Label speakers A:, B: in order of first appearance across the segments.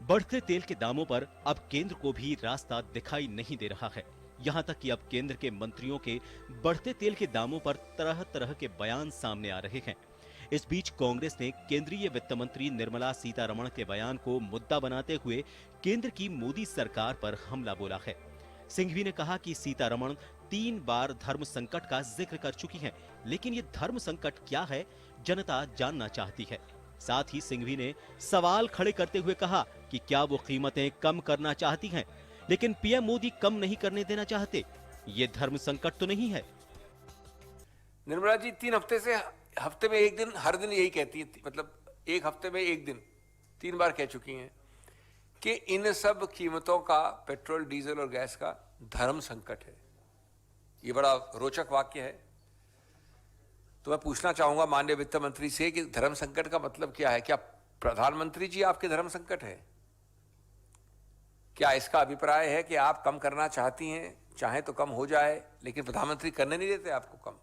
A: बढ़ते तेल के दामों पर अब केंद्र को भी रास्ता दिखाई नहीं दे रहा है। यहाँ तक कि अब केंद्र के मंत्रियों के बढ़ते तेल के दामों पर तरह तरह के बयान सामने आ रहे हैं। इस बीच कांग्रेस ने केंद्रीय वित्त मंत्री निर्मला सीतारमण के बयान को मुद्दा बनाते हुए केंद्र की मोदी सरकार पर हमला बोला है। सिंघवी ने कहा कि सीतारमण 3 बार धर्म संकट का जिक्र कर चुकी हैं, लेकिन ये धर्म संकट क्या है, जनता जानना चाहती है। साथ ही सिंघवी ने सवाल खड़े करते हुए कहा कि क्या वो कीमतें कम करना चाहती हैं, लेकिन पीएम मोदी कम नहीं करने देना चाहते। ये धर्म संकट तो नहीं है।
B: निर्मला जी 3 हफ्ते से हफ्ते में एक दिन, हर दिन यही कहती है, मतलब एक हफ्ते में एक दिन 3 बार कह चुकी हैं कि इन सब कीमतों का, पेट्रोल, डीजल और गैस का धर्म संकट है। ये बड़ा रोचक वाक्य है। तो मैं पूछना चाहूंगा माननीय वित्त मंत्री से कि धर्म संकट का मतलब क्या है? क्या प्रधानमंत्री जी आपके धर्म संकट है? क्या इसका अभिप्राय है कि आप कम करना चाहती हैं, चाहे तो कम हो जाए, लेकिन प्रधानमंत्री करने नहीं देते आपको कम?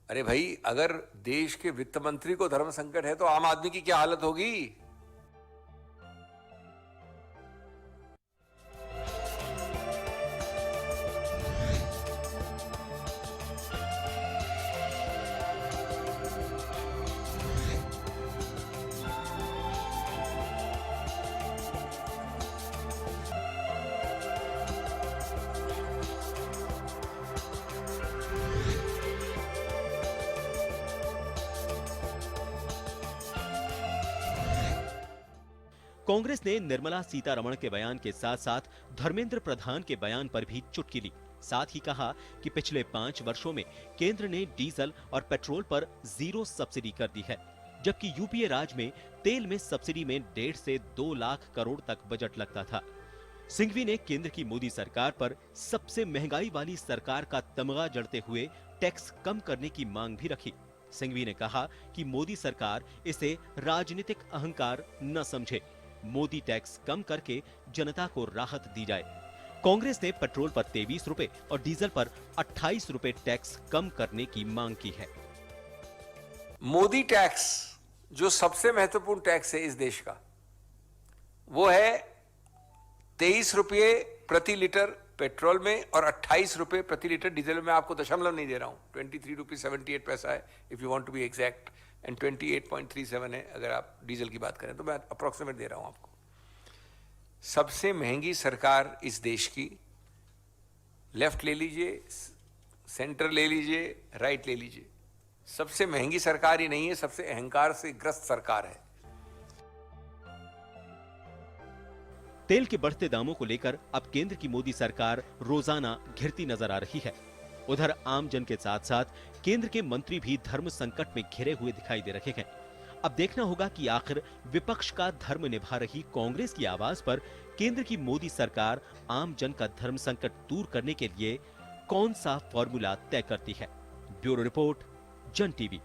B: अरे भाई, अगर देश के वित्त मंत्री को धर्म संकट है तो आम आदमी की क्या हालत होगी?
A: कांग्रेस ने निर्मला सीतारमण के बयान के साथ साथ धर्मेंद्र प्रधान के बयान पर भी चुटकी ली। साथ ही कहा कि पिछले 5 वर्षों में केंद्र ने डीजल और पेट्रोल पर 0 सब्सिडी कर दी है, जबकि यूपीए राज में तेल में सब्सिडी में 1.5 से 2 लाख करोड़ तक बजट लगता था। सिंघवी ने केंद्र की मोदी सरकार पर सबसे महंगाई वाली सरकार का तमगा जड़ते हुए टैक्स कम करने की मांग भी रखी। सिंघवी ने कहा कि मोदी सरकार इसे राजनीतिक अहंकार न समझे, मोदी टैक्स कम करके जनता को राहत दी जाए। कांग्रेस ने पेट्रोल पर 23 रुपए और डीजल पर 28 रुपए टैक्स कम करने की मांग की है।
B: मोदी टैक्स, जो सबसे महत्वपूर्ण टैक्स है इस देश का, वो है 23 रुपये प्रति लीटर पेट्रोल में और 28 रुपये प्रति लीटर डीजल में। आपको दशमलव नहीं दे रहा हूं, 23 रुपये 78 पैसा है if you want to be exact, and 28.37 है अगर आप डीजल की बात करें, तो मैं अप्रोक्सीमेट दे रहा हूं आपको। सबसे महंगी सरकार इस देश की, लेफ्ट ले लीजिए, सेंटर ले लीजिए, राइट ले लीजिए, सबसे महंगी सरकार ही नहीं है, सबसे अहंकार से ग्रस्त सरकार है।
A: तेल के बढ़ते दामों को लेकर अब केंद्र की मोदी सरकार रोजाना घिरती नजर आ रही है। उधर आम जन के साथ साथ केंद्र के मंत्री भी धर्म संकट में घिरे हुए दिखाई दे रहे हैं। अब देखना होगा कि आखिर विपक्ष का धर्म निभा रही कांग्रेस की आवाज पर केंद्र की मोदी सरकार आम जन का धर्म संकट दूर करने के लिए कौन सा फॉर्मूला तय करती है। ब्यूरो रिपोर्ट, जन टीवी।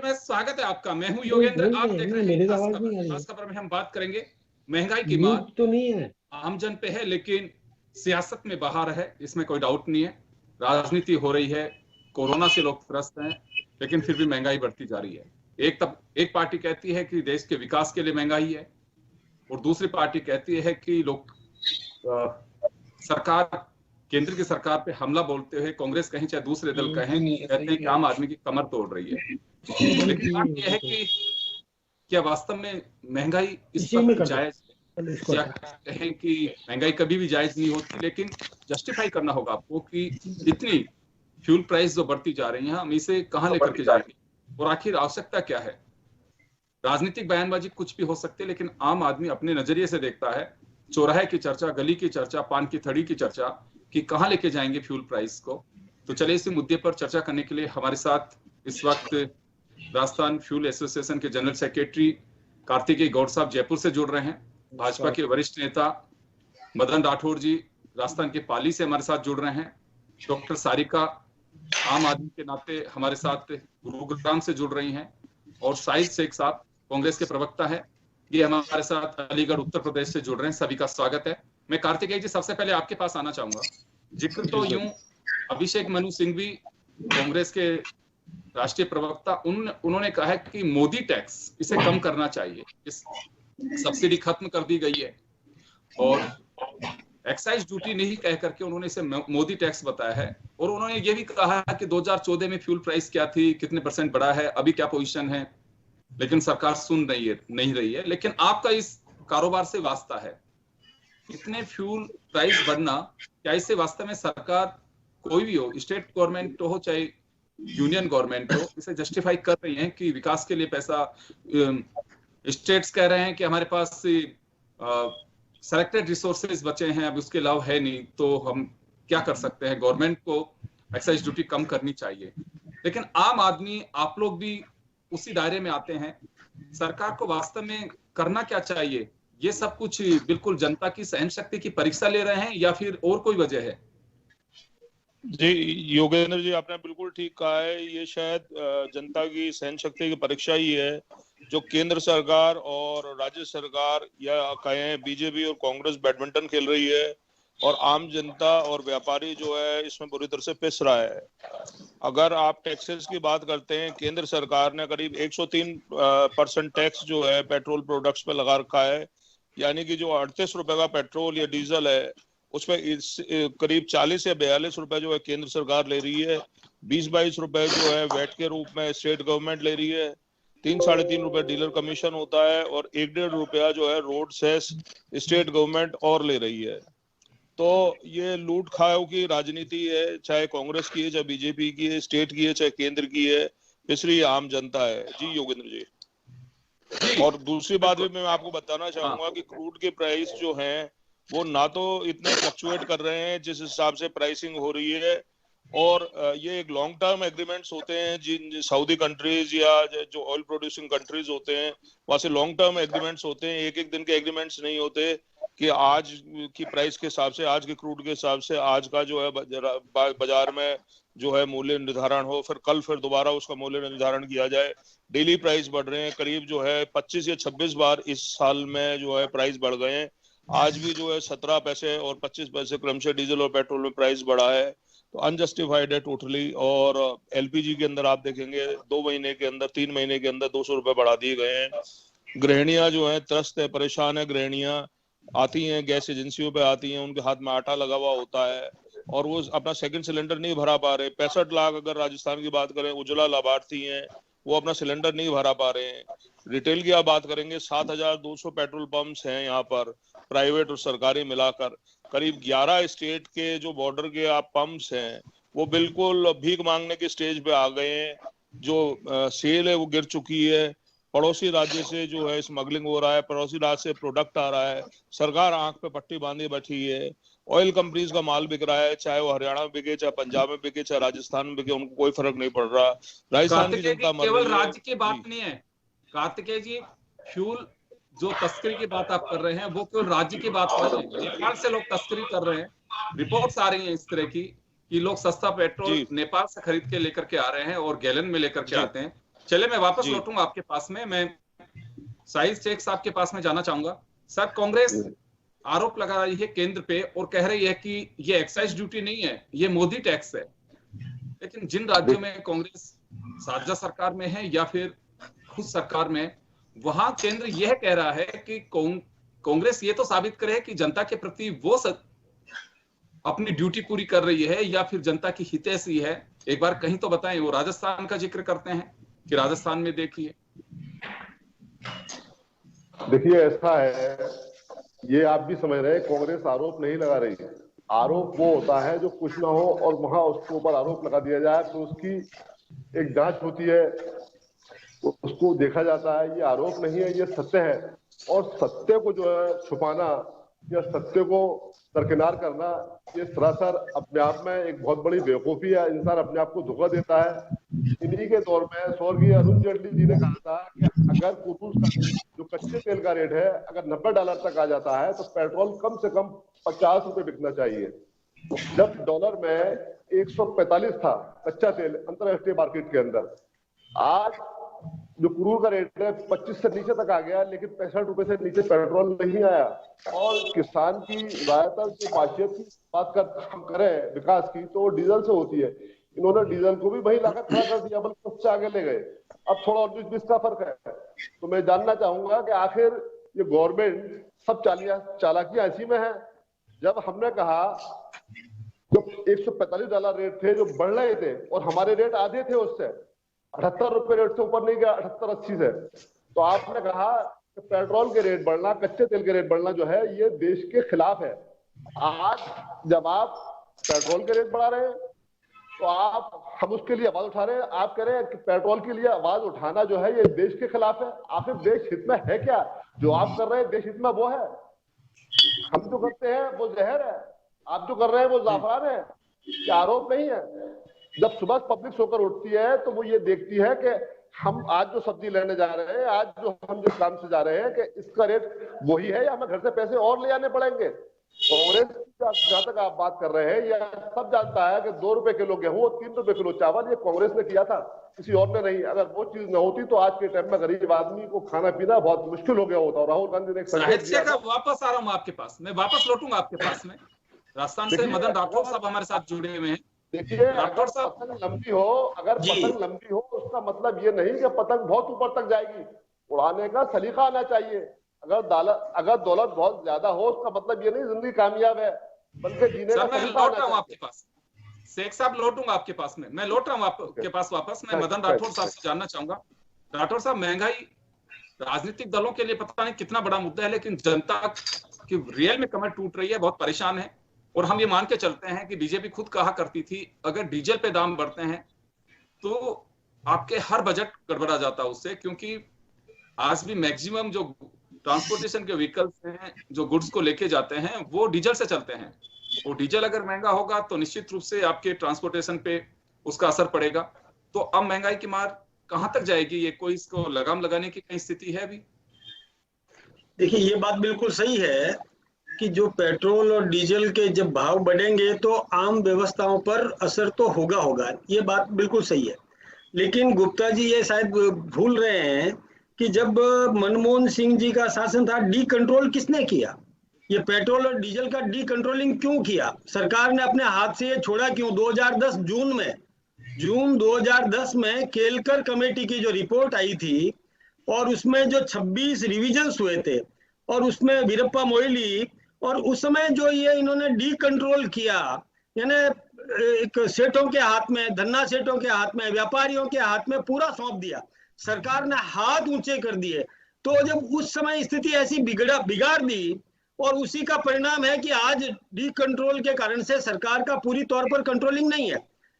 C: में स्वागत है आपका। मैं हूं योगेंद्र। आप देख रहे हैं
D: मेरी
C: खास
D: आवाज
C: खबर।
D: नहीं आ रही।
C: खास खबर में हम बात करेंगे महंगाई की।
D: म्यूट
C: मार
D: तो नहीं है।
C: आम जन पे है, लेकिन सियासत में बाहर है, इसमें कोई डाउट नहीं है। राजनीति हो रही है, कोरोना से लोग त्रस्त हैं, लेकिन फिर भी महंगाई बढ़ती जा रही है। एक पार्टी कहती है कि देश के विकास के लिए महंगाई है, और दूसरी पार्टी कहती है कि लोग सरकार, केंद्र की सरकार पे हमला बोलते हुए, कांग्रेस कहें चाहे दूसरे दल कहें, कहते हैं कि आम आदमी की कमर तोड़ रही है। लेकिन बात यह है कि क्या वास्तव में महंगाई इस वक्त जायज है? क्या कहें कि महंगाई कभी भी जायज नहीं होती, लेकिन जस्टिफाई करना होगा आपको कि इतनी फ्यूल प्राइस जो बढ़ती जा रही है, हम इसे कहां लेकर के जाएंगे और आखिर आवश्यकता क्या है। राजनीतिक बयानबाजी कुछ भी हो सकती है, लेकिन आम आदमी अपने नजरिए से देखता है। चौराहे की चर्चा, गली की चर्चा, पान की थड़ी की चर्चा कि कहां लेके जाएंगे फ्यूल प्राइस को। तो चलिए इसी मुद्दे पर चर्चा करने के लिए हमारे साथ इस वक्त राजस्थान फ्यूल एसोसिएशन के जनरल सेक्रेटरी कार्तिकेय गौड़ साहब जयपुर से जुड़ रहे हैं। भाजपा के वरिष्ठ नेता मदन राठौड़ जी राजस्थान के पाली से हमारे साथ जुड़ रहे हैं। डॉक्टर सारिका आम आदमी के नाते हमारे साथ गुरुग्राम से जुड़ रही हैं, और शाहिद शेख साहब कांग्रेस के प्रवक्ता है, ये हमारे साथ अलीगढ़ उत्तर प्रदेश से जुड़ रहे हैं। सभी का स्वागत है। मैं कार्तिकेय जी सबसे पहले आपके पास आना चाहूंगा। जिक्र तो यूं अभिषेक मनु सिंघवी कांग्रेस के राष्ट्रीय प्रवक्ता, उन्होंने कहा है कि मोदी टैक्स, इसे कम करना चाहिए। इस सब्सिडी खत्म कर दी गई है, और एक्साइज ड्यूटी नहीं कह करके उन्होंने इसे मोदी टैक्स बताया है। और उन्होंने ये भी कहा कि 2014 में फ्यूल प्राइस क्या थी, कितने % बढ़ा है, अभी क्या पोजीशन है, लेकिन सरकार सुन नहीं रही है। लेकिन आपका इस कारोबार से वास्ता है, इतने फ्यूल प्राइस बढ़ना, क्या इससे वास्तव में सरकार, कोई भी हो, स्टेट गवर्नमेंट हो चाहे यूनियन गवर्नमेंट हो, इसे जस्टिफाई कर रही है कि विकास के लिए पैसा, स्टेट्स कह रहे हैं कि हमारे पास सेलेक्टेड रिसोर्सेज बचे हैं, अब उसके अलावा है नहीं, तो हम क्या कर सकते हैं। गवर्नमेंट को एक्साइज ड्यूटी कम करनी चाहिए, लेकिन आम आदमी, आप लोग भी उसी दायरे में आते हैं। सरकार को वास्तव में करना क्या चाहिए? ये सब कुछ बिल्कुल जनता की सहन शक्ति की परीक्षा ले रहे हैं, या फिर और कोई वजह है?
E: जी योगेंद्र जी, आपने बिल्कुल ठीक कहा है। ये शायद जनता की सहन शक्ति की परीक्षा ही है, जो केंद्र सरकार और राज्य सरकार, या कहें बीजेपी और कांग्रेस बैडमिंटन खेल रही है, और आम जनता और व्यापारी जो है इसमें बुरी तरह से पिस रहा है। अगर आप टैक्सेस की बात करते हैं, केंद्र सरकार ने करीब 103% टैक्स जो है पेट्रोल प्रोडक्ट्स पे लगा रखा है। यानी कि जो 38 रुपए का पेट्रोल या डीजल है, उसमें करीब 40 या 42 रुपए जो है केंद्र सरकार ले रही है। 20-22 रुपए जो है वैट के रूप में स्टेट गवर्नमेंट ले रही है। 3-3.5 रुपए डीलर कमीशन होता है, और 1-1.5 रुपया जो है रोड सेस स्टेट गवर्नमेंट और ले रही है। तो ये लूट खाओ की राजनीति है, चाहे कांग्रेस की है, चाहे बीजेपी की है, स्टेट की है, चाहे केंद्र की है, पिछड़ी आम जनता है। जी योगेंद्र जी। और दूसरी बात भी मैं आपको बताना चाहूंगा कि क्रूड के प्राइस जो हैं वो ना तो इतने फ्लक्चुएट कर रहे हैं जिस हिसाब से प्राइसिंग हो रही है, और ये एक लॉन्ग टर्म एग्रीमेंट्स होते हैं जिन सऊदी कंट्रीज या जो ऑयल प्रोड्यूसिंग कंट्रीज होते हैं, वहां से लॉन्ग टर्म एग्रीमेंट्स होते हैं। एक दिन के एग्रीमेंट्स नहीं होते कि आज की प्राइस के हिसाब से, आज के क्रूड के हिसाब से आज का जो है बाजार में जो है मूल्य निर्धारण हो, फिर दोबारा उसका मूल्य निर्धारण किया जाए। डेली प्राइस बढ़ रहे हैं, करीब जो है 25 या 26 बार इस साल में जो है प्राइस बढ़ गए हैं। आज भी जो है 17 पैसे और 25 पैसे क्रमशः डीजल और पेट्रोल में प्राइस बढ़ा है, तो अनजस्टिफाइड है टोटली। और एलपीजी के अंदर आप देखेंगे 2 महीने के अंदर, 3 महीने के अंदर 200 रुपए बढ़ा दिए गए हैं। गृहिणियां जो है त्रस्त है, परेशान है। गृहिणियां आती हैं, गैस एजेंसियों पे आती हैं, उनके हाथ में आटा लगा हुआ होता है, और वो अपना सेकंड सिलेंडर नहीं भरा पा रहे। 65 लाख अगर राजस्थान की बात करें उज्ज्वला लाभार्थी हैं, वो अपना सिलेंडर नहीं भरा पा रहे हैं। रिटेल की आप बात करेंगे, 7200 पेट्रोल पंप्स हैं यहाँ पर, प्राइवेट और सरकारी मिलाकर। करीब 11 स्टेट के जो बॉर्डर के आप पंप्स हैं वो बिल्कुल भीख मांगने के स्टेज पे आ गए हैं। जो सेल है वो गिर चुकी है। पड़ोसी राज्य से जो है स्मगलिंग हो रहा है, पड़ोसी राज्य से प्रोडक्ट आ रहा है, सरकार आंख पे पट्टी बांधे बैठी है। ऑयल कंपनीज का माल बिक रहा है, चाहे वो हरियाणा में बिके, चाहे पंजाब में बिके, चाहे राजस्थान में बिके, उनको कोई फर्क नहीं पड़ रहा। राजस्थान की जनता
C: केवल राज्य की बात नहीं है कार्तिकेय जी, फ्यूल जो तस्करी की बात आप कर रहे हैं वो केवल राज्य की बात कर रहे हैं। नेपाल से लोग तस्करी कर रहे हैं, रिपोर्ट्स आ रही हैं इस तरह की कि लोग सस्ता पेट्रोल नेपाल से खरीद के लेकर के आ रहे हैं और गैलन में लेकर के आते हैं। चले मैं वापस लौटूंगा आपके पास में। मैं साहिल शेख साहब के पास में जाना चाहूंगा। सर, कांग्रेस आरोप लगा रही है केंद्र पे और कह रही है कि ये एक्साइज ड्यूटी नहीं है, ये मोदी टैक्स है। लेकिन जिन राज्यों में कांग्रेस साझा सरकार में है या फिर खुद सरकार में, वहां केंद्र यह कह रहा है कि कांग्रेस ये तो साबित करे कि जनता के प्रति वो अपनी ड्यूटी पूरी कर रही है या फिर जनता की हितैषी है। एक बार कहीं तो बताएं। वो राजस्थान का जिक्र करते हैं कि राजस्थान में देखिए
D: ऐसा है, ये आप भी समझ रहे हैं, कांग्रेस आरोप नहीं लगा रही है। आरोप वो होता है जो कुछ ना हो और वहां उसके ऊपर आरोप लगा दिया जाए, तो उसकी एक जांच होती है, उसको देखा जाता है। ये आरोप नहीं है, ये सत्य है। और सत्य को जो है छुपाना या सत्य को दरकिनार करना, ये सरासर अपने आप में एक बहुत बड़ी बेवकूफी है। इंसान अपने आप को धोखा देता है। इन्हीं के दौर में स्वर्गीय अरुण जेटली जी ने कहा था कि अगर क्रूड का जो कच्चे तेल का रेट है अगर $90 तक आ जाता है तो पेट्रोल कम से कम 50 रुपए बिकना चाहिए। जब डॉलर में 145 था कच्चा तेल अंतरराष्ट्रीय मार्केट के अंदर, आज जो क्रूड का रेट है 25 से नीचे तक आ गया, लेकिन 65 रुपए से नीचे पेट्रोल नहीं आया। और किसान की ज्यादातर जो माशियत की बात हम करें विकास की, तो डीजल से होती है। इन्होंने डीजल को भी वही लागत खड़ा कर दिया, बल्कि उससे आगे ले गए। अब थोड़ा 19-20 का फर्क है। तो मैं जानना चाहूंगा कि आखिर ये गवर्नमेंट सब चालाकियां इसी में है। जब हमने कहा जब $145 रेट थे जो बढ़ रहे थे और हमारे रेट आधे थे, उससे 78 रुपए रेट से ऊपर नहीं गया, 78-80 से, तो आपने कहा कि पेट्रोल के रेट बढ़ना, कच्चे तेल के रेट बढ़ना जो है ये देश के खिलाफ है। आज जब आप पेट्रोल के रेट बढ़ा रहे हैं तो हम उसके लिए आवाज उठा रहे हैं। आप कह रहे हैं कि पेट्रोल के लिए आवाज उठाना जो है ये देश के खिलाफ है। आखिर देश हित में है क्या? जो आप कर रहे हैं देश हित में वो है। हम जो करते हैं वो जहर है, आप जो कर रहे हैं वो जाफरान है। क्या आरोप नहीं है? जब सुबह पब्लिक सोकर उठती है तो वो ये देखती है कि हम आज जो सब्जी लेने जा रहे हैं, आज जो हम जिस काम से जा रहे हैं, कि इसका रेट वही है या हमें घर से पैसे और ले आने पड़ेंगे। कांग्रेस जहां तक आप बात कर रहे हैं, यह सब जानता है कि 2 रुपए किलो गेहूं और 3 रुपए किलो चावल ये कांग्रेस ने किया था, किसी और ने नहीं। अगर वो चीज न होती तो आज के टाइम में गरीब आदमी को खाना पीना बहुत मुश्किल हो गया होता। और राहुल गांधी ने एक
C: संदेश दिया था। वापस आ रहा हूँ आपके पास, मैं वापस लौटूंगा आपके पास में। राजस्थान से मदन राठौर साहब हमारे साथ जुड़े हुए हैं।
D: देखिए, राठौर साहब, पतंग लंबी हो, अगर पतंग लंबी हो उसका मतलब ये नहीं कि पतंग बहुत ऊपर तक जाएगी। उड़ाने का सलीका आना चाहिए। अगर दौलत बहुत ज्यादा हो उसका मतलब ये नहीं जिंदगी कामयाब है, बल्कि जीने का सलीका आना चाहिए।
C: आपके पास शेख साहब लौटूंगा आपके पास में, मैं लौट रहा हूँ आपके पास वापस। मैं मदन राठौर साहब से जानना चाहूंगा। राठौर साहब, महंगाई राजनीतिक दलों के लिए पता नहीं कितना बड़ा मुद्दा है, लेकिन जनता की रियल में कमर टूट रही है, बहुत परेशान है। और हम ये मान के चलते हैं कि बीजेपी खुद कहा करती थी अगर डीजल पे दाम बढ़ते हैं तो आपके हर बजट गड़बड़ा जाता है उससे, क्योंकि आज भी मैक्सिमम जो ट्रांसपोर्टेशन के व्हीकल्स हैं जो गुड्स को लेके जाते हैं वो डीजल से चलते हैं। और डीजल अगर महंगा होगा तो निश्चित रूप से आपके ट्रांसपोर्टेशन पे उसका असर पड़ेगा। तो अब महंगाई की मार कहां तक जाएगी? ये कोई इसको लगाम लगाने की कहीं स्थिति है अभी?
F: देखिए, ये बात बिल्कुल सही है कि जो पेट्रोल और डीजल के जब भाव बढ़ेंगे तो आम व्यवस्थाओं पर असर तो होगा, ये बात बिल्कुल सही है। लेकिन गुप्ता जी ये शायद भूल रहे हैं कि जब मनमोहन सिंह जी का शासन था, डी कंट्रोल किसने किया? ये पेट्रोल और डीजल का डी कंट्रोलिंग क्यों किया? सरकार ने अपने हाथ से ये छोड़ा क्यों? 2010 जून 2010 में केलकर कमेटी की जो रिपोर्ट आई थी और उसमें जो 26 रिविजन्स हुए थे और उसमें वीरप्पा मोइली, और उस समय जो ये इन्होंने डी कंट्रोल किया, यानी एक सेठों के हाथ में, धन्ना सेठों के हाथ में, व्यापारियों के हाथ में पूरा सौंप दिया। सरकार ने हाथ ऊंचे कर दिए। तो जब उस समय स्थिति ऐसी बिगाड़ दी, और उसी का परिणाम है कि आज डी कंट्रोल के कारण से सरकार का पूरी तौर पर कंट्रोलिंग नहीं है।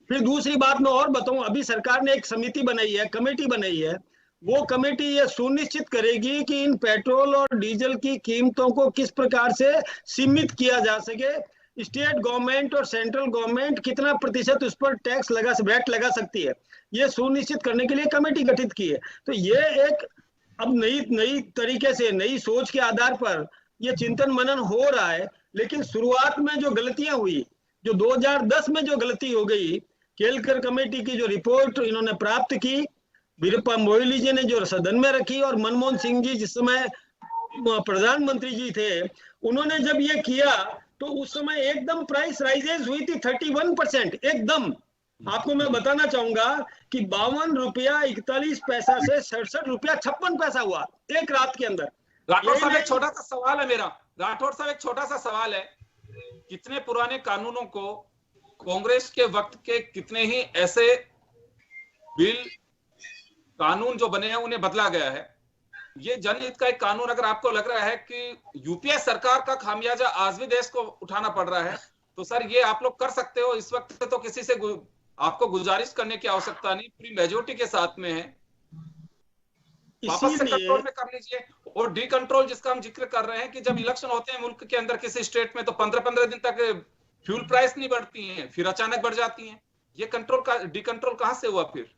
F: फिर दूसरी बात मैं और बताऊं, अभी सरकार ने एक समिति बनाई है, कमेटी बनाई है। वो कमेटी ये सुनिश्चित करेगी कि इन पेट्रोल और डीजल की कीमतों को किस प्रकार से सीमित किया जा सके। स्टेट गवर्नमेंट और सेंट्रल गवर्नमेंट कितना प्रतिशत उस पर टैक्स वैट लगा सकती है, ये सुनिश्चित करने के लिए कमेटी गठित की है। तो ये एक अब नई तरीके से, नई सोच के आधार पर ये चिंतन मनन हो रहा है। लेकिन शुरुआत में जो गलतियां हुई, जो 2010 में जो गलती हो गई, केलकर कमेटी की जो रिपोर्ट इन्होंने प्राप्त की वीरप्पा मोइली जी ने जो सदन में रखी, और मनमोहन सिंह जी जिस समय प्रधानमंत्री जी थे, उन्होंने जब ये किया तो उस समय एकदम प्राइस राइजेस हुई थी 31% एकदम। आपको मैं बताना चाहूंगा कि 52 रुपया 41 पैसा से 67 रुपया 56 पैसा हुआ एक रात के अंदर।
C: राठौर साहब, एक छोटा सा सवाल है मेरा। राठौर साहब, एक छोटा सा सवाल है, कितने पुराने कानूनों को कांग्रेस के वक्त के कितने ही ऐसे बिल कानून जो बने हैं उन्हें बदला गया है। ये जनहित का एक कानून, अगर आपको लग रहा है कि यूपीए सरकार का खामियाजा आज भी देश को उठाना पड़ रहा है, तो सर ये आप लोग कर सकते हो। इस वक्त तो किसी से आपको गुजारिश करने की आवश्यकता नहीं, पूरी मेजोरिटी के साथ में है, वापस से कंट्रोल में कर लीजिए। और डी कंट्रोल जिसका हम जिक्र कर रहे हैं कि जब इलेक्शन होते हैं मुल्क के अंदर किसी स्टेट में, तो 15-15 दिन तक फ्यूल प्राइस नहीं बढ़ती हैं, फिर अचानक बढ़ जाती हैं। ये कंट्रोल का डी कंट्रोल कहां से हुआ? फिर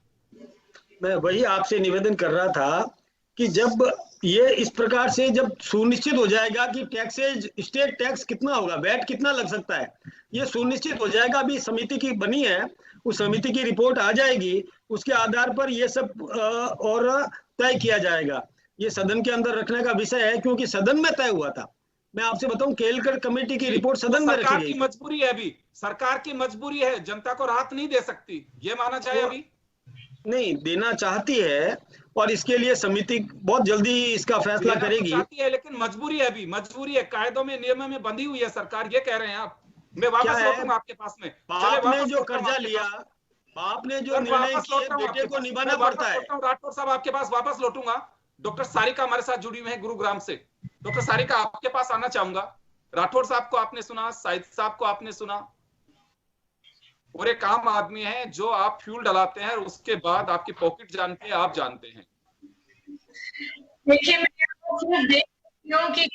F: मैं वही आपसे निवेदन कर रहा था कि जब ये इस प्रकार से जब सुनिश्चित हो जाएगा कि टैक्सेज, स्टेट टैक्स कितना होगा, वैट कितना लग सकता है, ये सुनिश्चित हो जाएगा। अभी समिति की बनी है, उस समिति की रिपोर्ट आ जाएगी, उसके आधार पर ये सब और तय किया जाएगा। ये सदन के अंदर रखने का विषय है, क्योंकि सदन में तय हुआ था। मैं आपसे बताऊं, केलकर कमेटी की रिपोर्ट सदन में रखी गई।
C: सरकार की मजबूरी है, अभी सरकार की मजबूरी है, जनता को राहत नहीं दे सकती, ये माना जाए। अभी
F: नहीं देना चाहती है, और इसके लिए समिति बहुत जल्दी इसका फैसला करेगी।
C: चाहती है, लेकिन मजबूरी है, अभी मजबूरी है, कायदों में नियमों में बंधी हुई है सरकार, ये कह रहे हैं आप। मैं वापस लौटूंगा आपके पास में।
F: आपने जो कर्जा लिया, आपने जो निर्णय किए, बेटे को निभाना पड़ता है।
C: राठौर साहब, आपके पास वापस लौटूंगा। डॉक्टर सारिका हमारे साथ जुड़ी हुई है गुरुग्राम से। डॉक्टर सारिका, आपके पास आना चाहूंगा। राठौर साहब को आपने सुना, साहिद साहब को आपने सुना, और एक आम आदमी है जो आप फ्यूल डलाते हैं, उसके बाद आपकी पॉकेट जानते हैं, आप जानते हैं।
G: देखिए, मैं देख रही हूँ कि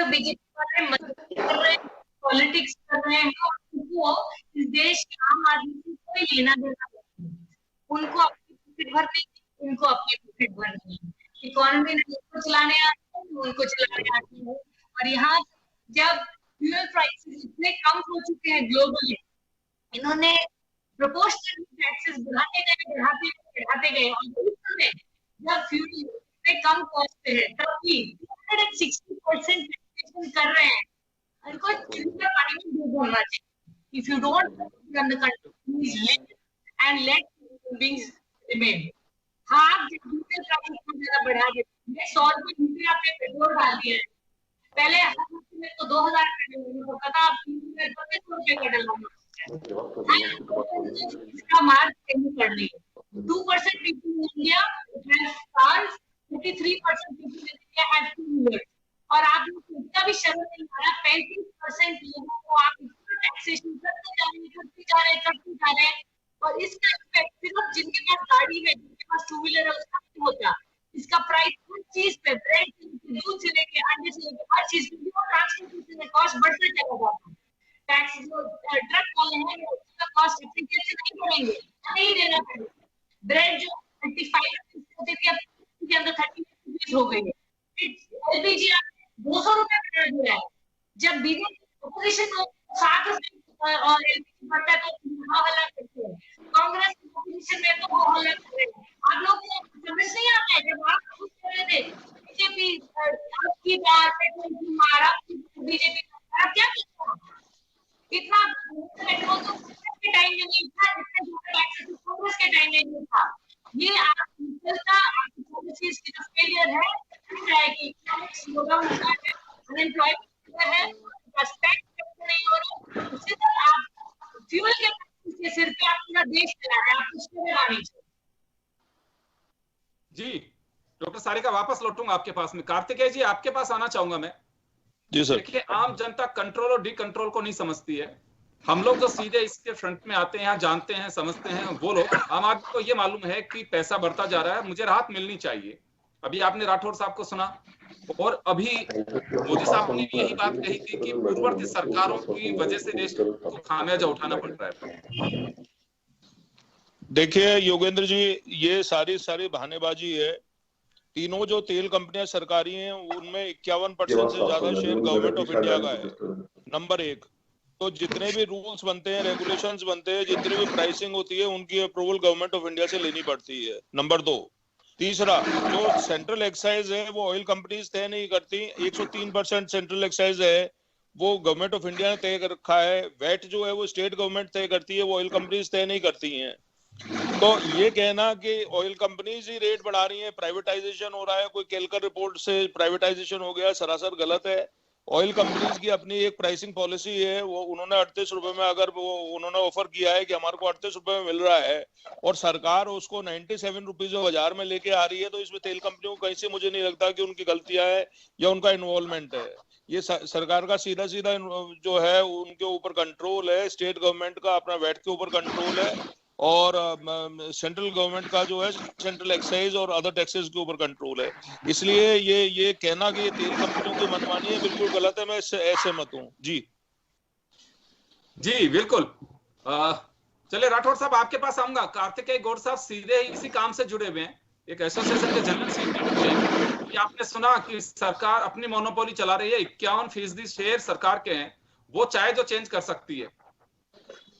G: बीजेपी वाले मदद कर रहे हैं, पॉलिटिक्स कर रहे हैं, उनको इस देश के आम आदमी से कोई लेना देना नहीं। उनको अपनी पॉकेट भरनी, उनको अपनी पॉकेट भरनी। इकोनॉमी उनको चलाने आती है, उनको चलाने आती है। और यहाँ जब फ्यूल प्राइसेस इतने कम हो चुके हैं ग्लोबली, इन्होंने प्रोपोर्शनल टैक्सेस बढ़ाते गए, और जब फ्यूल इतने कम कॉस्ट पे है तब भी 260% टैक्सेशन कर रहे हैं। इनको चिंता पानी में डूबना चाहिए। If you don't run the country, please live and let human beings remain. हाँ, आप डीजल प्राइस को ज्यादा बढ़ा देते हैं, 100 रुपए लीटर आपने पेट्रोल डाल दिया है। पहले हर हफ्ते में तो 2000 रुपए देना पड़ता था, अब 300 रुपए का डलवाना इसका मार्ग नहीं करनी। 2% people in India have cars, 53% people in India have two-wheelers. और आप लोग को इतना भी शर्म नहीं आ रहा, 35% लोगों को आप इतना टैक्सेशन करते जा रहे हैं, और इसका इफेक्ट सिर्फ जिनके पास गाड़ी है, जिनके पास टू व्हीलर है, उसका नहीं होता। इसका प्राइस हर चीज पे, ब्रेड से लेके, दूध से लेके, अंडे से लेके, हर चीज पे ट्रांसपोर्टेशन में कॉस्ट बढ़ते चला जाता है। टैक्स जो ट्रक वाले हैं, उसका कॉस्ट एप्लीकेशन नहीं बढ़ेंगे, नहीं देना पड़ेगा। ब्रेड जो 35 होती थी, अब के अंदर 30 रुपीज हो गई है। एलपीजी 200 रुपए में दे रहा है। जब बीजेपी अपोजिशन को 7 रुपए और एलपीजी बढ़ता है तो हल्ला करते हैं, कांग्रेस की अपोजिशन में तो वो हल्ला कर रहे हैं। आप लोग को समझ नहीं आता है, जब आप खुद कह रहे थे बीजेपी आपकी बात, पेट्रोल की मार, आपकी बीजेपी आप क्या करते हो? इतना पेट्रोल तो के टाइम में नहीं था, जितना कांग्रेस के टाइम में नहीं था। ये आपका पॉलिसीज की जो फेलियर है कि स्लोडाउन होता है, अनएम्प्लॉयमेंट है, प्रोस्पेक्ट नहीं हो रहा, उससे आप फ्यूल के सिर पे आप पूरा देश चला रहे हैं, आप उसको बनानी चाहिए।
C: जी डॉक्टर सारिका, वापस लौटूंगा आपके पास में। कार्तिकेय जी, आपके पास आना चाहूंगा मैं।
E: जी सर।
C: देखिए, आम जनता कंट्रोल और डी कंट्रोल को नहीं समझती है। हम लोग जो सीधे इसके फ्रंट में आते हैं, जानते हैं, समझते हैं, वो लोग, आम आदमी को ये मालूम है कि पैसा बढ़ता जा रहा है, मुझे राहत मिलनी चाहिए। अभी आपने राठौर साहब को सुना, और अभी मोदी साहब ने भी यही बात कही थी कि पूर्ववर्ती सरकारों की वजह से देश को खामियाजा उठाना पड़ रहा है।
E: देखिए योगेंद्र जी, ये सारी बहानेबाजी है। तीनों जो तेल कंपनियां सरकारी हैं, उनमें 51% से ज्यादा शेयर गवर्नमेंट ऑफ इंडिया का है। नंबर 1, तो जितने भी रूल्स बनते हैं, रेगुलेशंस बनते हैं, जितनी भी प्राइसिंग होती है, उनकी अप्रूवल गवर्नमेंट ऑफ इंडिया से लेनी पड़ती है। नंबर 2, तीसरा, जो सेंट्रल एक्साइज है वो ऑयल कंपनीज तय नहीं करती। 103% सेंट्रल एक्साइज है वो गवर्नमेंट ऑफ इंडिया ने तय कर रखा है। वैट जो है वो स्टेट गवर्नमेंट तय करती है, वो ऑयल कंपनीज तय नहीं करती हैं। तो ये कहना कि ऑयल कंपनीज ही रेट बढ़ा रही हैं, प्राइवेटाइजेशन हो रहा है, कोई केलकर रिपोर्ट से प्राइवेटाइजेशन हो गया, सरासर गलत है। ऑयल कंपनीज की अपनी एक प्राइसिंग पॉलिसी है, वो उन्होंने 38 रुपए में, अगर वो उन्होंने ऑफर किया है कि हमारे को 38 रुपए में मिल रहा है और सरकार उसको 97 रुपीज बाजार में लेके आ रही है, तो इसमें तेल कंपनियों को कहीं से मुझे नहीं लगता कि उनकी गलतियां है या उनका इन्वॉल्वमेंट है। ये सरकार का सीधा सीधा जो है उनके ऊपर कंट्रोल है, स्टेट गवर्नमेंट का अपना वैट के ऊपर कंट्रोल है, और सेंट्रल गवर्नमेंट का जो है सेंट्रल एक्साइज और अदर टैक्सेस के ऊपर कंट्रोल है। इसलिए ये कहना कि ये तेल कंपनियों की मनमानी है बिल्कुल गलत है, मैं इससे असहमत हूँ।
C: जी बिल्कुल। चलिए राठौर साहब आपके पास आऊंगा। कार्तिकेय गौड़ साहब सीधे इसी काम से जुड़े हुए हैं, एक एसोसिएशन के जनरल सेक्रेटरी कि आपने सुना कि सरकार अपनी मोनोपोली चला रही है, 51% शेयर सरकार के हैं, वो चाहे जो चेंज कर सकती है।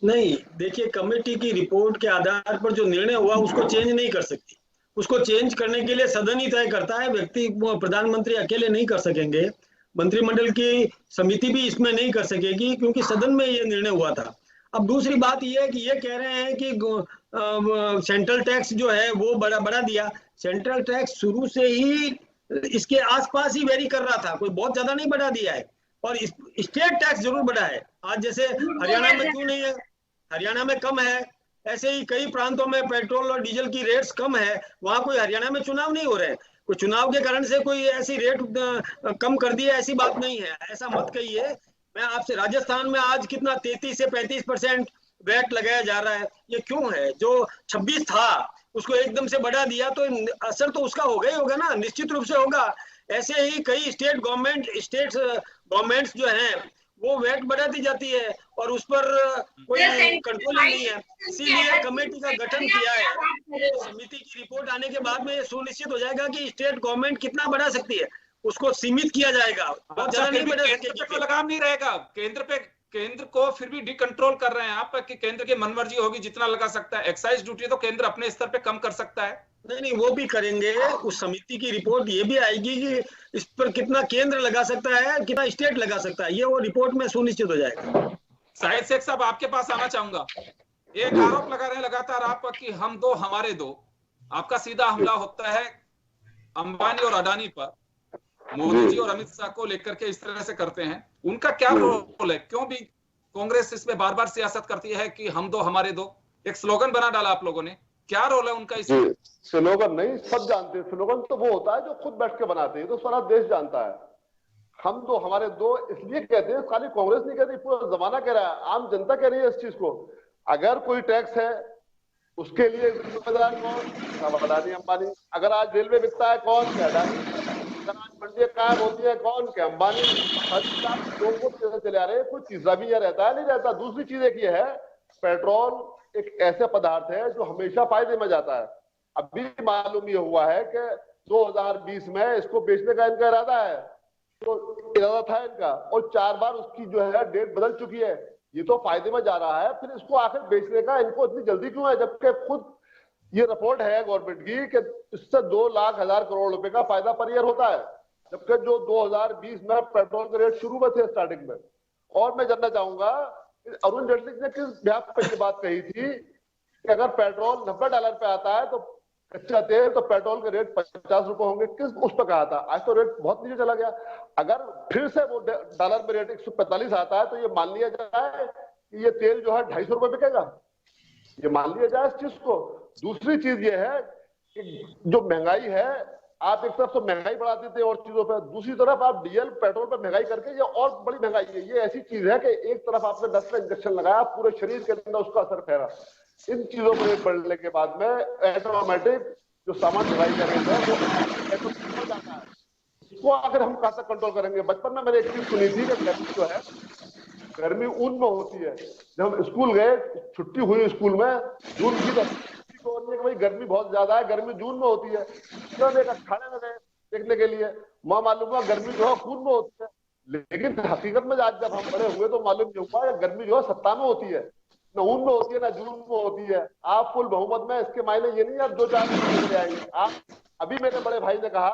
F: नहीं, देखिए कमेटी की रिपोर्ट के आधार पर जो निर्णय हुआ उसको चेंज नहीं कर सकती। उसको चेंज करने के लिए सदन ही तय करता है, व्यक्ति प्रधानमंत्री अकेले नहीं कर सकेंगे, मंत्रिमंडल की समिति भी इसमें नहीं कर सकेगी, क्योंकि सदन में ये निर्णय हुआ था। अब दूसरी बात ये है कि ये कह रहे हैं कि सेंट्रल टैक्स जो है वो बढ़ा दिया। सेंट्रल टैक्स शुरू से ही इसके आसपास ही वेरी कर रहा था, कोई बहुत ज्यादा नहीं बढ़ा दिया है। और स्टेट टैक्स जरूर बढ़ा है। आज जैसे हरियाणा में क्यों नहीं है, हरियाणा में कम है, ऐसे ही कई प्रांतों में पेट्रोल और डीजल की रेट्स कम है, वहां कोई हरियाणा में चुनाव नहीं हो रहे, कोई चुनाव के कारण से कोई ऐसी रेट कम कर दिया, ऐसी बात नहीं है, ऐसा मत कहिए। मैं आपसे, राजस्थान में आज कितना 33 से 35% वैट लगाया जा रहा है, ये क्यों है? जो 26 था उसको एकदम से बढ़ा दिया, तो असर तो उसका होगा ही होगा ना, निश्चित रूप से होगा। ऐसे ही कई स्टेट गवर्नमेंट्स जो हैं वो वैट बढ़ाती जाती है और उस पर कोई कंट्रोल नहीं है। इसीलिए कमेटी का गठन किया है। समिति की रिपोर्ट आने के बाद में ये सुनिश्चित हो जाएगा कि स्टेट गवर्नमेंट कितना बढ़ा सकती है, उसको सीमित किया जाएगा, बहुत ज्यादा नहीं बढ़ा सकेगी।
C: लगाम नहीं रहेगा केंद्र को, फिर भी डिकंट्रोल कर रहे हैं आप कि केंद्र की मनमर्जी होगी जितना लगा सकता है। एक्साइज ड्यूटी तो केंद्र अपने स्तर पे कम कर सकता है।
F: नहीं, वो भी करेंगे। उस समिति की रिपोर्ट ये भी आएगी कि इस पर कितना केंद्र लगा सकता है, कितना स्टेट लगा सकता है, ये वो रिपोर्ट में सुनिश्चित हो जाएगा।
C: शाहिद शेख साहब आपके पास आना चाहूंगा। एक आरोप लगा रहे हैं लगातार आप कि हम दो हमारे दो, आपका सीधा हमला होता है अंबानी और अडानी पर, मोदी जी और अमित शाह को लेकर के इस तरह से करते हैं। उनका क्या रोल है? क्यों भी कांग्रेस इसमें बार बार सियासत करती है कि हम दो हमारे दो, एक स्लोगन बना डाला आप लोगों ने, क्या रोल है उनका इसमें?
D: स्लोगन नहीं, सब जानते हैं। स्लोगन तो वो होता है जो खुद बैठ के बनाते हैं, तो सारा देश जानता है। हम दो हमारे दो इसलिए कहते हैं, खाली कांग्रेस नहीं कहती, पूरा जमाना कह रहा है, आम जनता कह रही है इस चीज को। अगर कोई टैक्स है उसके लिए जिम्मेदार कौन? अडानी अंबानी। अगर आज रेलवे बिकता है कौन? क्या अडानी। अगर आज मंडियां कायम होती है कौन? क्या अंबानी। लोगों को चले आ रहे हैं, कोई तीसरा भी यह रहता है नहीं रहता। दूसरी चीज एक ये है, पेट्रोल एक ऐसा पदार्थ है जो हमेशा फायदे में जाता है। अभी मालूम ये हुआ है कि 2020 में इसको बेचने का इनका इरादा है, तो इरादा था इनका, और 4 बार उसकी जो है डेट बदल चुकी है। ये तो फायदे में जा रहा है, फिर इसको आखिर बेचने का इनको इतनी जल्दी क्यों है? जबकि खुद ये रिपोर्ट है गवर्नमेंट की कि इससे 2,00,000 करोड़ रुपए का फायदा पर ईयर होता है, जबकि जो 2020 में पेट्रोल के रेट शुरू में थे स्टार्टिंग में। और मैं जानना चाहूंगा, अरुण जेटली ने किस ब्याज पर ये बात कही थी कि अगर पेट्रोल $90 पे आता है तो कच्चा तेल, तो पेट्रोल के रेट 50 रुपए होंगे, किस उस पर कहा था? आज तो रेट बहुत नीचे चला गया। अगर फिर से वो डॉलर में रेट 145 आता है तो ये मान लिया जाए कि ये तेल जो है 250 रुपए बिकेगा, ये मान लिया जाए इस चीज को। दूसरी चीज ये है कि जो महंगाई है, आप एक तरफ तो महंगाई बढ़ा देते हैं और चीजों पर, दूसरी तरफ आप डीजल पेट्रोल पर महंगाई करके, ये और बड़ी महंगाई है। ये ऐसी चीज है कि एक तरफ आपने 10 का इंजेक्शन लगाया, पूरे शरीर के अंदर उसका असर फैला। इन चीजों पर रेट बढ़ने के बाद में ऑटोमेटिक जो सामान ढुलाई करेंगे वो जाता है, इसको अगर हम कहाँ तक कंट्रोल करेंगे? बचपन में मैंने एक चीज सुनी थी कि गर्मी जो है, गर्मी ऊन में होती है। जब हम स्कूल गए, छुट्टी हुई स्कूल में, जून की तो भाई गर्मी बहुत ज्यादा है, गर्मी जून में होती है, तो एक अखाड़े में गए देखने के लिए, वहां मालूम हुआ गर्मी जो है खून में होती है। लेकिन हकीकत में आज जब हम बड़े हुए तो मालूम नहीं हुआ गर्मी जो है सत्ता में होती है, न ऊन में होती है, ना जून में होती है। आप फुल बहुमत में, इसके मायने ये नहीं आप 2-4 चले आएंगे, आप अभी मेरे बड़े भाई ने कहा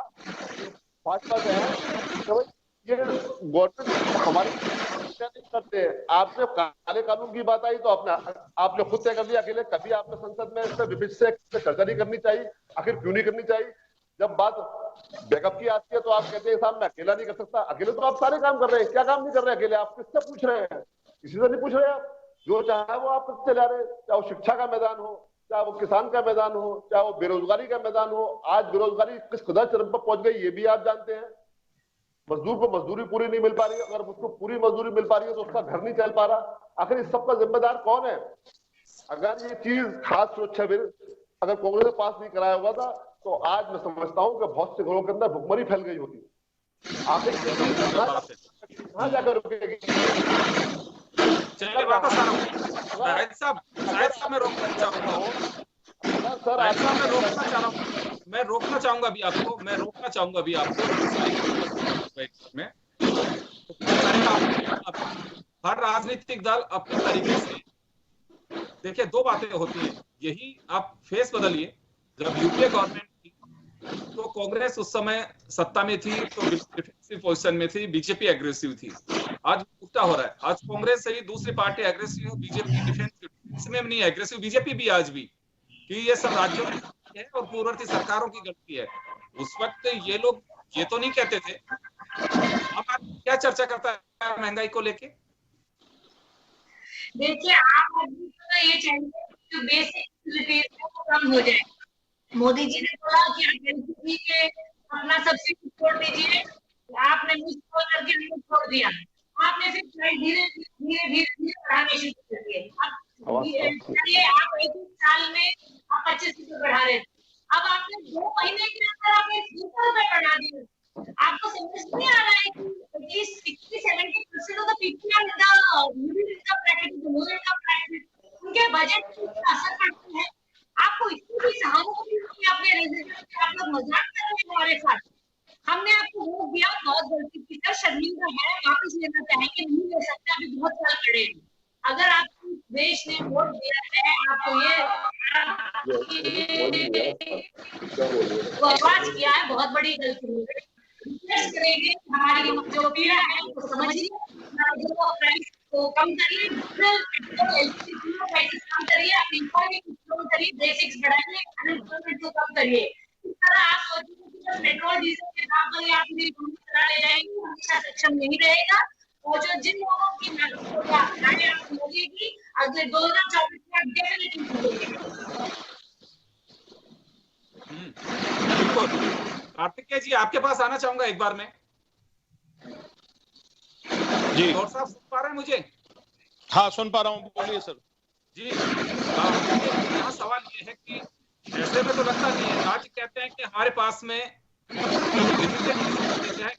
D: भाजपा से है कि भाई ये गवर्नमेंट हमारी नहीं करते हैं। आपने काले कानून की बात आई तो आपने खुद तय कर दिया अकेले, कभी आपने संसद में इससे विपक्ष से चर्चा नहीं करनी चाहिए। आखिर क्यों नहीं करनी चाहिए? जब बात बैकअप की आती है तो आप कहते हैं साहब मैं अकेला नहीं कर सकता। अकेले तो आप सारे काम कर रहे हैं, क्या काम नहीं कर रहे अकेले? आप किससे पूछ रहे हैं? किसी से नहीं पूछ रहे आप। जो चाहे वो आप करते चला रहे, चाहे वो शिक्षा का मैदान हो, चाहे वो किसान का मैदान हो, चाहे वो बेरोजगारी का मैदान हो। आज बेरोजगारी किस कदर चरम पर पहुंच गई ये भी आप जानते हैं। मजदूर को मजदूरी पूरी नहीं मिल पा रही है, अगर उसको पूरी मजदूरी मिल पा रही है तो उसका घर नहीं चल पा रहा। आखिर इस सबका जिम्मेदार कौन है? अगर ये चीज खास सुरक्षा बिल अगर कांग्रेस ने पास नहीं कराया होगा था तो आज मैं समझता हूं कि बहुत से घरों के अंदर भुखमरी फैल गई होती। आखिर कहां जाकर रुकेगी?
C: चलिए वापस आ रहा हूँ राहिल साहब मैं रोकना चाहूंगा मैं रोकना चाहूंगा अभी आपको में हर राजनीतिक दल अपने तरीके से देखिए, दो बातें होती हैं। यही आप फेस बदलिए। जब यूपीए गवर्नमेंट थी तो कांग्रेस उस समय सत्ता में थी तो डिफेंसिव पोजीशन में थी, बीजेपी एग्रेसिव थी। आज उल्टा हो रहा है, आज कांग्रेस से ही दूसरी पार्टी एग्रेसिव है, बीजेपी डिफेंसिव में नहीं एग्रेसिव। बीजेपी भी आज भी कि ये सब राज्यों की गलती है और पूर्ववर्ती सरकारों की गलती है। उस वक्त ये लोग ये तो नहीं कहते थे। अब क्या चर्चा करता है महंगाई को लेके?
G: देखिए, आप आदमी को ये चाहिए कि बेसिक फैसिलिटीज कम हो जाए। मोदी जी ने बोला कि आप एलपीजी के अपना सब्सिडी छोड़ दीजिए, आपने मुझ करके हमने छोड़ दिया। आपने फिर धीरे धीरे बढ़ाने शुरू कर दिए। अब ये आप एक साल में आप 25 रुपए बढ़ा रहे थे, अब आपने 2 महीने के अंदर आपने 200 रुपए बढ़ा दिए। आपको समझ नहीं आ रहा है कि 60-70% of the people are in the middle income bracket, the lower income bracket, उनके बजट पर असर पड़ता है। आपको इसकी भी सहानुभूति नहीं है अपने रेजिडेंट पे। आप लोग मजाक कर रहे हैं हमारे साथ। हमने आपको वोट दिया, बहुत गलती की सर, शर्मिंदा है, वापस लेना चाहेंगे, नहीं ले सकते, अभी बहुत साल पड़ेगी। अगर आपको देश ने वोट दिया है, आपको ये बकवास किया है, बहुत बड़ी गलती हो गई। करेंगे हमारी जो पीड़ा है वो समझिए, जो प्राइस को कम करिए, प्राइसेस कम करिए, एम्प्लॉयमेंट कम करिए, बेसिक्स बढ़ाइए, अनएम्प्लॉयमेंट को कम करिए। इस तरह आप सोचिए कि पेट्रोल डीजल के दाम पर आप पूरी चला ले जाएंगे, हमेशा सक्षम नहीं रहेगा। और जो जिन लोगों की नागरिकता मोदी की अगले 2024 में आप डेफिनेटली
C: कार्तिकेय जी आपके पास आना चाहूंगा एक बार में।
E: जी
C: और साहब सुन पा रहे हैं मुझे?
E: हाँ सुन पा रहा हूँ, बोलिए सर।
C: जी यहाँ सवाल ये है कि ऐसे में तो लगता नहीं है, राज्य कहते हैं कि हमारे पास में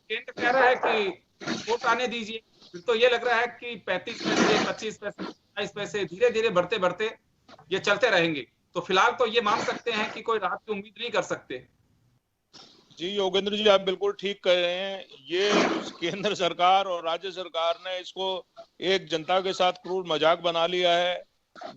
C: केंद्र कह रहा है कि वोट आने दीजिए, फिर तो ये लग रहा है कि 35 पैसे 25 पैसे 27 पैसे धीरे धीरे बढ़ते बढ़ते ये चलते रहेंगे। तो फिलहाल तो ये मान सकते हैं कि कोई राहत की उम्मीद नहीं कर सकते।
E: जी योगेंद्र जी, आप बिल्कुल ठीक कह रहे हैं। ये केंद्र सरकार और राज्य सरकार ने इसको एक जनता के साथ क्रूर मजाक बना लिया है।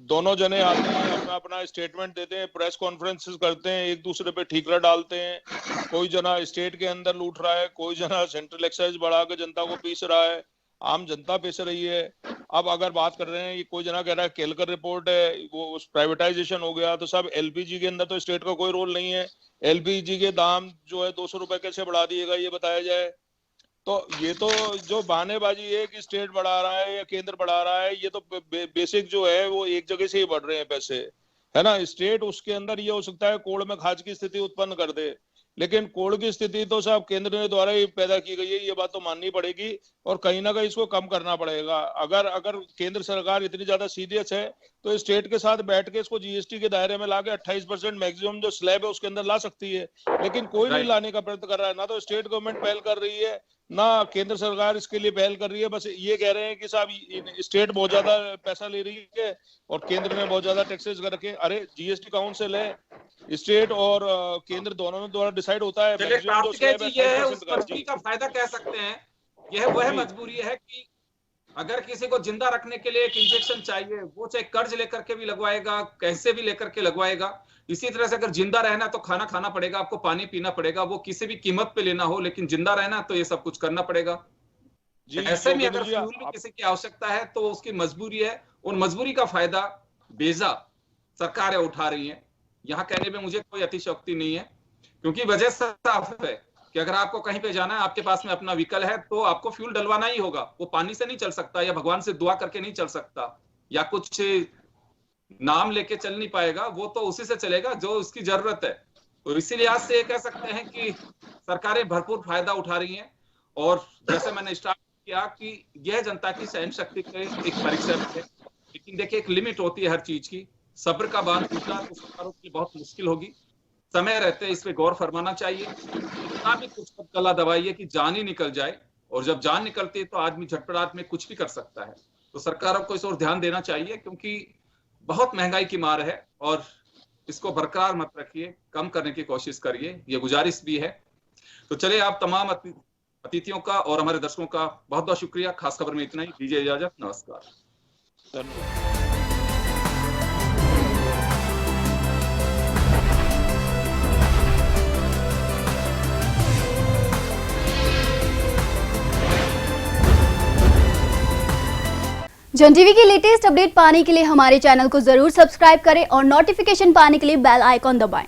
E: दोनों जने आते हैं, अपना अपना स्टेटमेंट देते हैं, प्रेस कॉन्फ्रेंसेस करते हैं, एक दूसरे पे ठीकरा डालते हैं। कोई जना स्टेट के अंदर लूट रहा है, कोई जना सेंट्रल एक्साइज बढ़ा के जनता को पीस रहा है, आम जनता पीस रही है। अब अगर बात कर रहे हैं, कोई जना कह रहा है केलकर रिपोर्ट है, वो उस प्राइवेटाइजेशन हो गया, तो सब एलपीजी के अंदर तो स्टेट का कोई रोल नहीं है। एलपीजी के दाम जो है 200 रुपए कैसे बढ़ा दिएगा ये बताया जाए। तो ये तो जो बहानेबाजी है कि स्टेट बढ़ा रहा है या केंद्र बढ़ा रहा है, ये तो बेसिक जो है वो एक जगह से ही बढ़ रहे हैं पैसे, है ना। स्टेट उसके अंदर ये हो सकता है कोड़ में खाज की स्थिति उत्पन्न कर दे, लेकिन कोड़ की स्थिति तो साहब केंद्र ने द्वारा ही पैदा की गई है, ये बात तो माननी पड़ेगी और कहीं ना कहीं इसको कम करना पड़ेगा। अगर केंद्र सरकार इतनी ज्यादा सीरियस है तो स्टेट के साथ बैठ के इसको जीएसटी के दायरे में लाके 28% मैक्सिमम जो स्लैब है उसके अंदर ला सकती है, लेकिन कोई नहीं लाने का प्रयत्न कर रहा है। ना तो स्टेट गवर्नमेंट पहल कर रही है, ना केंद्र सरकार इसके लिए पहल कर रही है। बस ये कह रहे हैं कि साहब स्टेट बहुत ज्यादा पैसा ले रही है और केंद्र ने बहुत ज्यादा टैक्सेस कर रखे। अरे जीएसटी काउंसिल है, स्टेट और केंद्र दोनों द्वारा डिसाइड होता है।
C: कार्तिकेय जी, ये है उस मजबूरी का फायदा कह सकते हैं। यह वह मजबूरी है कि अगर किसी को जिंदा रखने के लिए एक इंजेक्शन चाहिए, वो चाहे कर्ज लेकर के भी लगवाएगा, कैसे भी लेकर के लगवाएगा, इसी तरह से अगर जिंदा रहना तो खाना खाना पड़ेगा, आपको पानी पीना पड़ेगा, वो किसी भी कीमत पे लेना हो, लेकिन जिंदा रहना तो ये सब कुछ करना पड़ेगा। ऐसे में अगर फ्यूल भी किसी की आवश्यकता है तो उसकी मजबूरी है, उन मजबूरी का फायदा बेजा सरकारें उठा रही हैं। यहाँ कहने में मुझे कोई अतिशयोक्ति नहीं है, क्योंकि वजह साफ है कि अगर आपको कहीं पे जाना है, आपके पास में अपना व्हीकल है, तो आपको फ्यूल डलवाना ही होगा। वो पानी से नहीं चल सकता, या भगवान से दुआ करके नहीं चल सकता, या कुछ नाम लेके चल नहीं पाएगा, वो तो उसी से चलेगा जो उसकी जरूरत है। तो इसी लिहाज से कह सकते हैं कि सरकारें भरपूर फायदा उठा रही हैं। और जैसे मैंने स्टार्ट किया कि यह जनता की सहन शक्ति के एक परीक्षा है, लेकिन देखिए एक लिमिट होती है हर चीज की। सब्र का बांध टूटा तो सरकारों के लिए बहुत मुश्किल होगी। समय रहते इस पे गौर फरमाना चाहिए। इतना भी कुछ गला दबाइए कि जान ही निकल जाए, और जब जान निकलती है तो आदमी झटपटाहट में कुछ भी कर सकता है। तो सरकारों को इस ओर ध्यान देना चाहिए, क्योंकि बहुत महंगाई की मार है और इसको बरकरार मत रखिए, कम करने की कोशिश करिए, ये गुजारिश भी है। तो चलिए, आप तमाम अतिथियों का और हमारे दर्शकों का बहुत बहुत शुक्रिया। खास खबर में इतना ही, दीजिए इजाजत, नमस्कार।
E: धन्यवाद।
H: जन टीवी की लेटेस्ट अपडेट पाने के लिए हमारे चैनल को जरूर सब्सक्राइब करें और नोटिफिकेशन पाने के लिए बेल आइकॉन दबाएं।